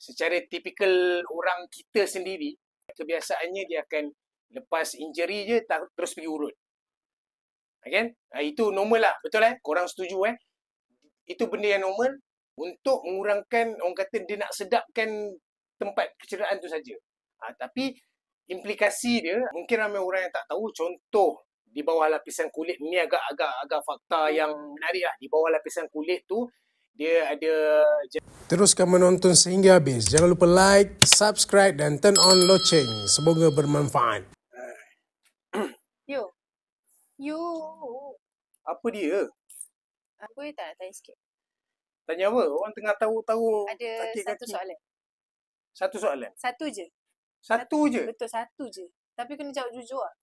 secara tipikal orang kita sendiri, kebiasaannya dia akan lepas injury je terus pergi urut. Kan? Itu normal lah. Betul korang setuju Itu benda yang normal untuk mengurangkan, orang kata dia nak sedapkan tempat kecederaan tu saja. Tapi implikasi dia, mungkin ramai orang yang tak tahu, contoh di bawah lapisan kulit ni agak fakta yang menarik lah. Di bawah lapisan kulit tu dia ada. Teruskan menonton sehingga habis. Jangan lupa like, subscribe dan turn on loceng. Semoga bermanfaat. You. Apa dia? Aku tak nak tanya sikit. Tanya apa? Orang tengah tahu-tahu Ada sakit satu kaki. soalan. Satu soalan? Satu je. Satu je? Betul, satu je. Tapi kena jawab jujur lah.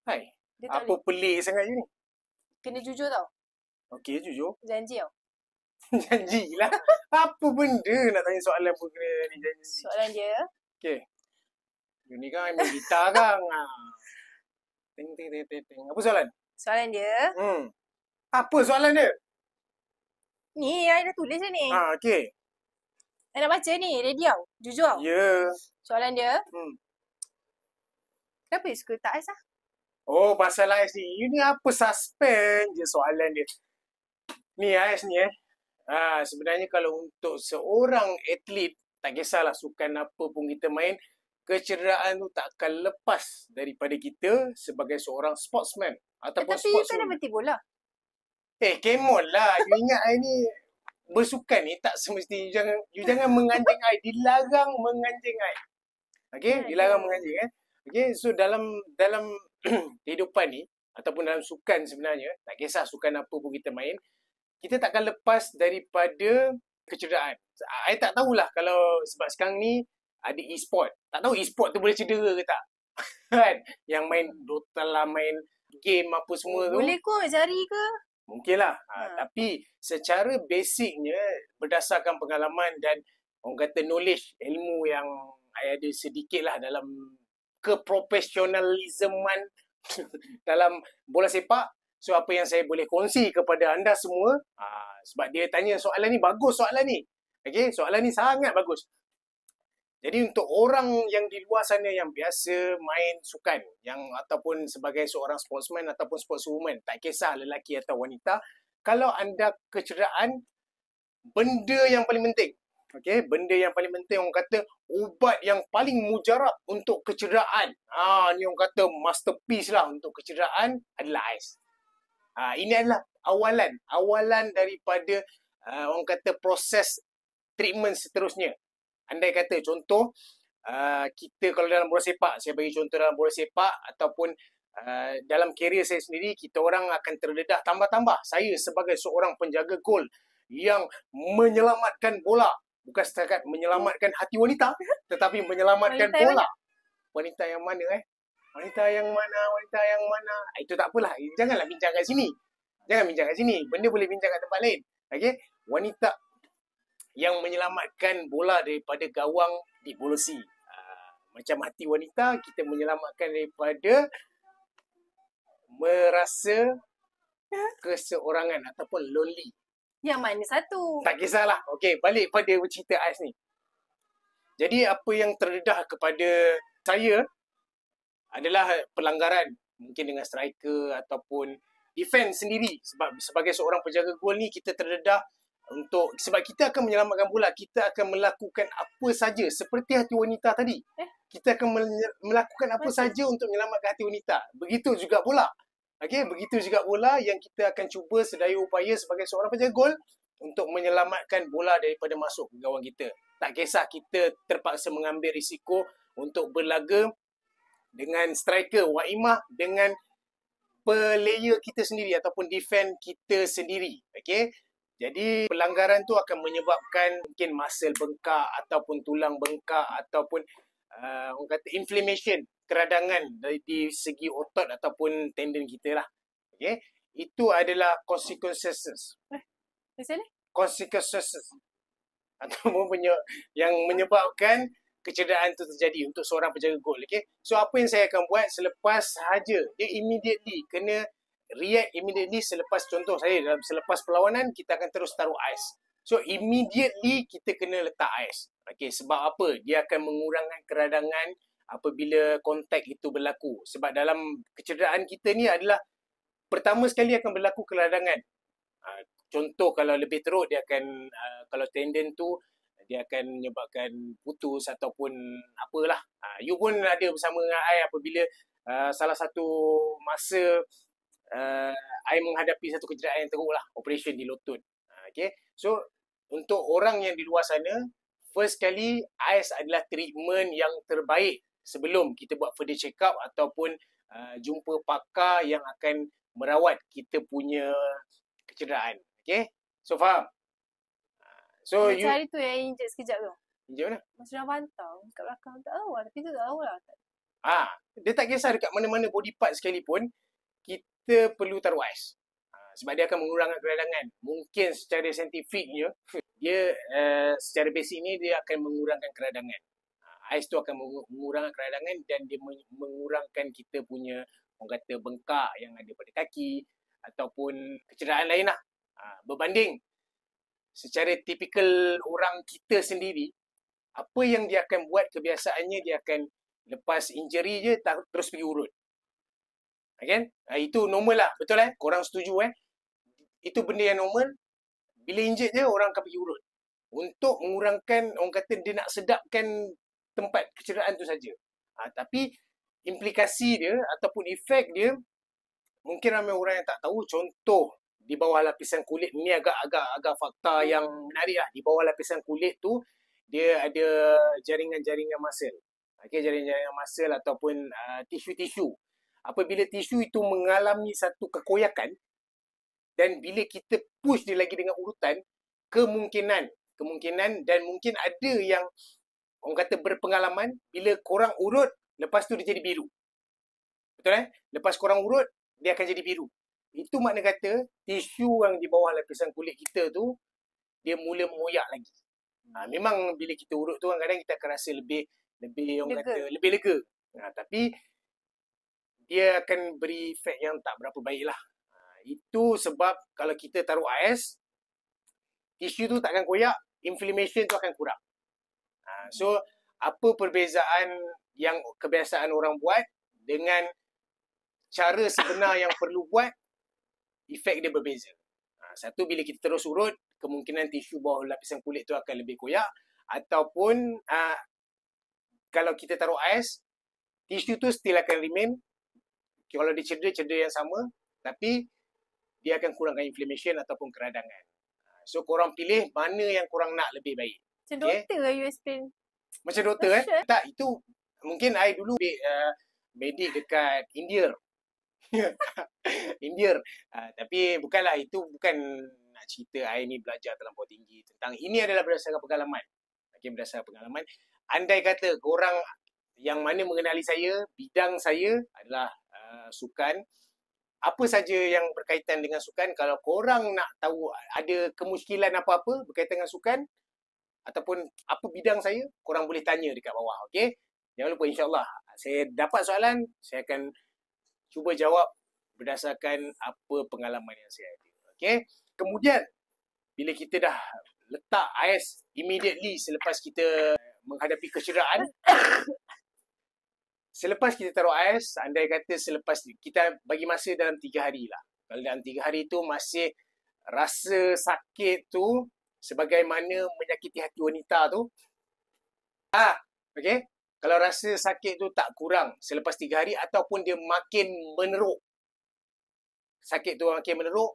Hai. Dia tak Apa pelik sangat je ni? Kena jujur tau. Okey, jujur. Janji tau. Janjilah. Apa benda nak tanya soalan pun kena ni janji. Soalan dia. Okey. Ni kan main gitar kan. Ting. Apa soalan? Soalan dia. Apa soalan dia? Ni, I dah tulis dah ni. Okey. I nak baca ni. Ready tau. Jujur tau. Ya. Soalan dia. Kenapa you suka tak ais lah? Oh, pasal ais ni. Ini apa suspend je soalan dia. Ni ais ni sebenarnya kalau untuk seorang atlet, tak kisahlah sukan apa pun kita main, kecederaan tu tak akan lepas daripada kita sebagai seorang sportsman ataupun tapi you kan dah berhenti bola. Come on lah. You ingat I ni bersukan ni tak semesti you jangan menganjing I. Dilarang menganjing I. Okey, dilarang menganjing Okey, so dalam kehidupan ni ataupun dalam sukan sebenarnya, tak kisah sukan apa pun kita main, kita takkan lepas daripada kecederaan. I tak tahulah kalau sebab sekarang ni ada e-sport. Tak tahu e-sport tu boleh cedera ke tak? Kan? Yang main Dota lah, main game apa semua tu. Boleh kot jari ke? Mungkinlah. Tapi secara basicnya, berdasarkan pengalaman dan orang kata knowledge, ilmu yang I ada sedikit lah dalam keprofesionalisman dalam bola sepak. So apa yang saya boleh kongsi kepada anda semua, sebab dia tanya soalan ni, bagus soalan ni. Okay, soalan ni sangat bagus. Jadi untuk orang yang di luar sana yang biasa main sukan, yang ataupun sebagai seorang sportsman ataupun sportswoman, tak kisah lelaki atau wanita, kalau anda kecederaan, benda yang paling penting, benda yang paling penting, orang kata ubat yang paling mujarab untuk kecederaan, ni orang kata masterpiece lah untuk kecederaan adalah ais. Ini adalah awalan daripada orang kata proses treatment seterusnya. Andai kata contoh, kita kalau dalam bola sepak, saya bagi contoh dalam bola sepak ataupun dalam karier saya sendiri, kita orang akan terdedah tambah-tambah. Saya sebagai seorang penjaga gol yang menyelamatkan bola, bukan setakat menyelamatkan hati wanita, tetapi menyelamatkan bola. Wanita yang mana Wanita yang mana? Itu tak apalah. Janganlah bincang kat sini. Benda boleh bincang kat tempat lain. Okey? Wanita yang menyelamatkan bola daripada gawang dibolosi. Macam hati wanita, kita menyelamatkan daripada merasa keseorangan ataupun lonely. Yang mana satu? Tak kisahlah. Okey, balik pada cerita ais ni. Jadi apa yang terdedah kepada saya adalah pelanggaran mungkin dengan striker ataupun defense sendiri. Sebab sebagai seorang penjaga gol ni, kita terdedah sebab kita akan menyelamatkan bola, kita akan melakukan apa saja seperti hati wanita tadi. Kita akan melakukan apa saja untuk menyelamatkan hati wanita. Begitu juga bola. Begitu juga bola yang kita akan cuba sedaya upaya sebagai seorang penjaga gol untuk menyelamatkan bola daripada masuk ke gawang kita. Tak kisah kita terpaksa mengambil risiko untuk berlaga dengan striker Waimah, dengan player kita sendiri ataupun defend kita sendiri. Jadi pelanggaran tu akan menyebabkan mungkin muscle bengkak ataupun tulang bengkak ataupun orang kata inflammation, keradangan dari segi otot ataupun tendon kita lah. Itu adalah consequences. Consequences ataupun yang menyebabkan kecederaan itu terjadi untuk seorang penjaga gol. So apa yang saya akan buat selepas sahaja, dia immediately kena react immediately selepas, contoh saya selepas perlawanan, kita akan terus taruh ais. So immediately kita kena letak ais. Okey, sebab apa? Dia akan mengurangkan keradangan apabila kontak itu berlaku. Sebab dalam kecederaan kita ni adalah pertama sekali akan berlaku keradangan. Contoh kalau lebih teruk dia akan kalau tendon tu dia akan menyebabkan putus ataupun apalah. You pun ada bersama dengan I apabila salah satu masa I menghadapi satu kecederaan yang teruk lah, operation di lutut. Okay. So untuk orang yang di luar sana, first kali AIS adalah treatment yang terbaik sebelum kita buat further check up ataupun jumpa pakar yang akan merawat kita punya kecederaan. Okay. So faham? So Macam hari tu yang injek sekejap tu. Injek mana? Masa dah pantau kat belakang tak tahu lah. Tapi tu tak tahu lah. Dia tak kisah dekat mana-mana body part sekalipun, kita perlu taruh ais. Sebab dia akan mengurangkan keradangan. Mungkin secara saintifiknya, dia secara basic ni dia akan mengurangkan keradangan. Ais tu akan mengurangkan keradangan dan dia mengurangkan kita punya, orang kata, bengkak yang ada pada kaki ataupun kecederaan lain lah. Berbanding secara tipikal orang kita sendiri, apa yang dia akan buat kebiasaannya, dia akan lepas injury je terus pergi urut. Kan? Itu normal lah. Betul Korang setuju Itu benda yang normal. Bila injured je orang akan pergi urut. Untuk mengurangkan, orang kata dia nak sedapkan tempat kecederaan tu saja. Tapi implikasi dia ataupun efek dia, mungkin ramai orang yang tak tahu. Contoh, di bawah lapisan kulit, ni agak fakta yang menarik lah. Di bawah lapisan kulit tu, dia ada jaringan-jaringan muscle. Okay, jaringan-jaringan muscle ataupun tisu-tisu. Apabila tisu itu mengalami satu kekoyakan dan bila kita push dia lagi dengan urutan, kemungkinan dan mungkin ada yang orang kata berpengalaman, bila korang urut, lepas tu dia jadi biru. Betul Lepas korang urut, dia akan jadi biru. Itu makna kata tisu yang di bawah lapisan kulit kita tu dia mula mengoyak lagi. Memang bila kita urut tu kadang-kadang kita akan rasa lebih orang kata lebih lega. Tapi dia akan beri efek yang tak berapa baik lah. Itu sebab kalau kita taruh ais, tisu tu takkan koyak, inflammation tu akan kurang. So apa perbezaan yang kebiasaan orang buat dengan cara sebenar yang perlu buat, efek dia berbeza. Satu, bila kita terus urut, kemungkinan tisu bawah lapisan kulit tu akan lebih koyak. Ataupun kalau kita taruh ais, tisu tu still akan remain. Kalau dia cedera yang sama, tapi dia akan kurangkan inflammation ataupun keradangan. So korang pilih mana yang korang nak lebih baik. Macam doktor lah you explain. Macam doktor Tak, itu mungkin I dulu medik dekat India. Tapi bukanlah, itu bukan nak cerita I ni belajar terlampau tinggi tentang ini, adalah berdasarkan pengalaman. Berdasarkan pengalaman. Andai kata korang yang mana mengenali saya, bidang saya adalah sukan, apa saja yang berkaitan dengan sukan, kalau korang nak tahu ada kemuskilan apa-apa berkaitan dengan sukan ataupun apa bidang saya, korang boleh tanya dekat bawah. Okay? Jangan lupa, insyaAllah saya dapat soalan, saya akan cuba jawab berdasarkan apa pengalaman yang saya ada. Okay? Kemudian, bila kita dah letak ais immediately selepas kita menghadapi kecederaan, selepas kita taruh ais, andai kata selepas kita bagi masa dalam 3 hari lah. Kalau dalam 3 hari tu masih rasa sakit tu sebagaimana menyakiti hati wanita tu, okay? Kalau rasa sakit tu tak kurang selepas 3 hari ataupun dia makin meneruk, sakit tu makin meneruk,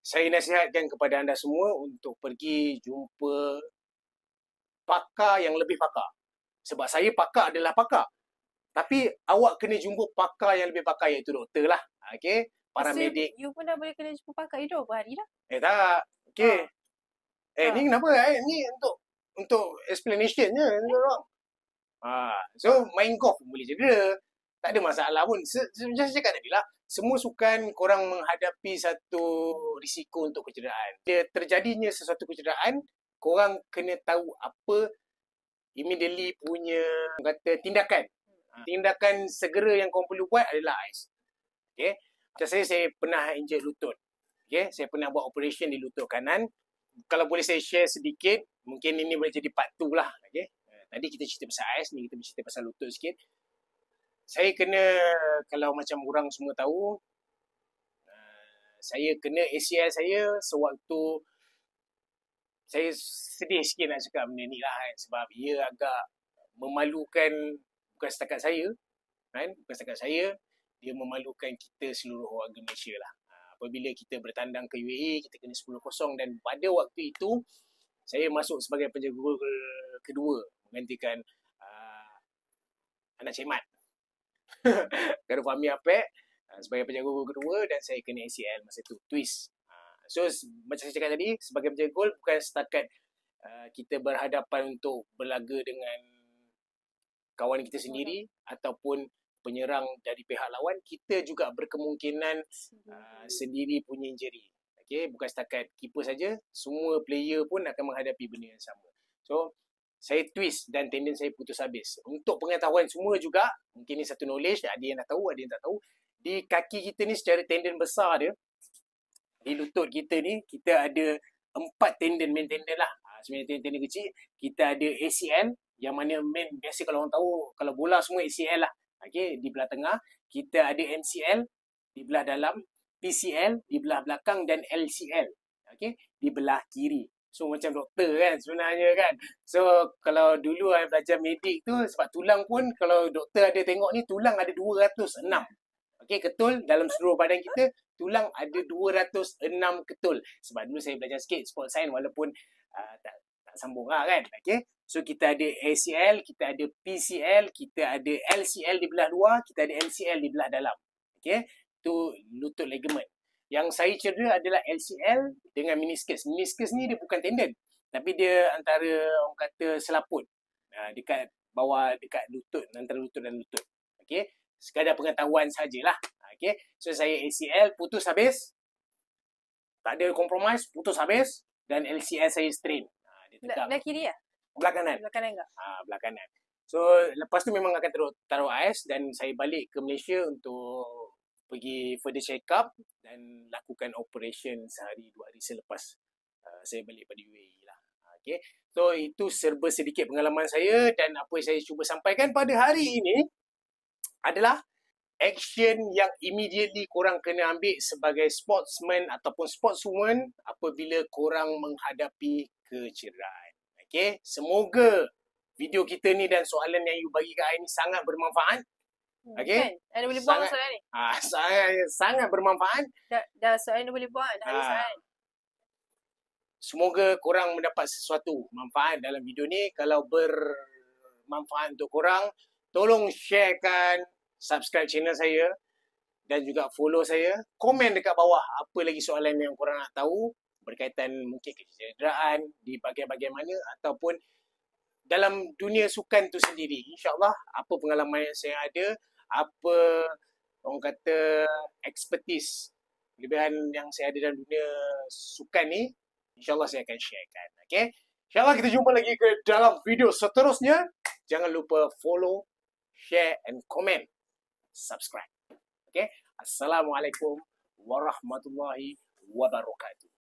saya nasihatkan kepada anda semua untuk pergi jumpa pakar yang lebih pakar. Sebab saya pakar adalah pakar. Tapi awak kena jumpa pakar yang lebih pakar, iaitu doktor lah. Okay? Paramedik. You pun dah boleh kena jumpa pakar you 20 hari dah. Tak. Okay. Ni kenapa? Ni untuk explanation je. So, main golf pun boleh cedera. Tak ada masalah pun. Macam saya cakap tadi lah, semua sukan korang menghadapi satu risiko untuk kecederaan. Dia terjadinya sesuatu kecederaan, korang kena tahu apa immediately punya kata tindakan. Tindakan segera yang korang perlu buat adalah ais. Okay? Macam saya pernah injek lutut. Okay? Saya pernah buat operation di lutut kanan. kalau boleh saya share sedikit, mungkin ini boleh jadi part 2 lah. Okay? Tadi kita cerita pasal ais, ni kita bercerita pasal lutut sikit. Saya kena, kalau macam orang semua tahu, saya kena ACL saya sewaktu, saya sedih sikit nak cakap benda ni lah kan, sebab ia agak memalukan bukan setakat saya, kan? Bukan setakat saya, dia memalukan kita seluruh warga Malaysia lah. Apabila kita bertandang ke UAE, kita kena 10-0 dan pada waktu itu, saya masuk sebagai penjaga gol kedua menggantikan anak Cik Mat. Khairul Fahmi Apek sebagai penjaga gol kedua dan saya kena ACL masa tu, twist. So macam saya cakap tadi, sebagai penjaga gol bukan setakat kita berhadapan untuk berlaga dengan kawan kita sendiri ataupun penyerang dari pihak lawan, kita juga berkemungkinan sendiri punya injury. Okay, bukan setakat keeper saja, semua player pun akan menghadapi benda yang sama. So, saya twist dan tendon saya putus habis. Untuk pengetahuan semua juga, mungkin ni satu knowledge, ada yang dah tahu, ada yang tak tahu. Di kaki kita ni secara tendon besar dia, di lutut kita ni, kita ada 4 tendon, main tendon lah. Sebenarnya tendon kecil, kita ada ACL, yang mana main, biasa kalau orang tahu, kalau bola semua ACL lah. Okay, di belah tengah, kita ada MCL di belah dalam, PCL di belah belakang dan LCL, okay, di belah kiri. So macam doktor kan sebenarnya kan. So kalau dulu saya belajar medik tu, sebab tulang pun kalau doktor ada tengok ni, tulang ada 206. Okay, ketul dalam seluruh badan kita, tulang ada 206 ketul. Sebab dulu saya belajar sikit sport science walaupun tak sambung lah kan. Okay. So kita ada ACL, kita ada PCL, kita ada LCL di belah luar, kita ada MCL di belah dalam. Okay, tu lutut ligament. Yang saya cedera adalah LCL dengan meniscus. Meniscus ni dia bukan tendon, tapi dia antara orang kata selaput. Dekat bawah, dekat lutut, antara lutut dan lutut. Okay, sekadar pengetahuan sajalah. Okay, so saya ACL putus habis, tak ada compromise, putus habis, dan LCL saya strain. Dia tegak. Belah kiri lah? Belah kanan. Belah kanan enggak? Belah kanan. So, lepas tu memang akan taruh ais dan saya balik ke Malaysia untuk pergi further check up dan lakukan operation sehari 2 hari selepas saya balik pada UAE lah. Okay. So, itu serba sedikit pengalaman saya dan apa yang saya cuba sampaikan pada hari ini adalah action yang immediately korang kena ambil sebagai sportsman ataupun sportswoman apabila korang menghadapi kecederaan. Okay, semoga video kita ni dan soalan yang you bagi kat saya ni sangat bermanfaat. Okay. Kan? Anda boleh buang soalan ni? Sangat bermanfaat. Dah soalan dah boleh buang. Dah habis soalan. Semoga korang mendapat sesuatu manfaat dalam video ni. Kalau bermanfaat untuk korang, tolong sharekan, subscribe channel saya dan juga follow saya. Komen dekat bawah apa lagi soalan yang korang nak tahu berkaitan mungkin kecederaan di bahagian-bahagian mana ataupun dalam dunia sukan tu sendiri. InsyaAllah apa pengalaman yang saya ada, apa orang kata expertise, kelebihan yang saya ada dalam dunia sukan ni, InsyaAllah saya akan sharekan. Okay? InsyaAllah kita jumpa lagi ke dalam video seterusnya. Jangan lupa follow, share and comment. Subscribe. Okay? Assalamualaikum warahmatullahi wabarakatuh.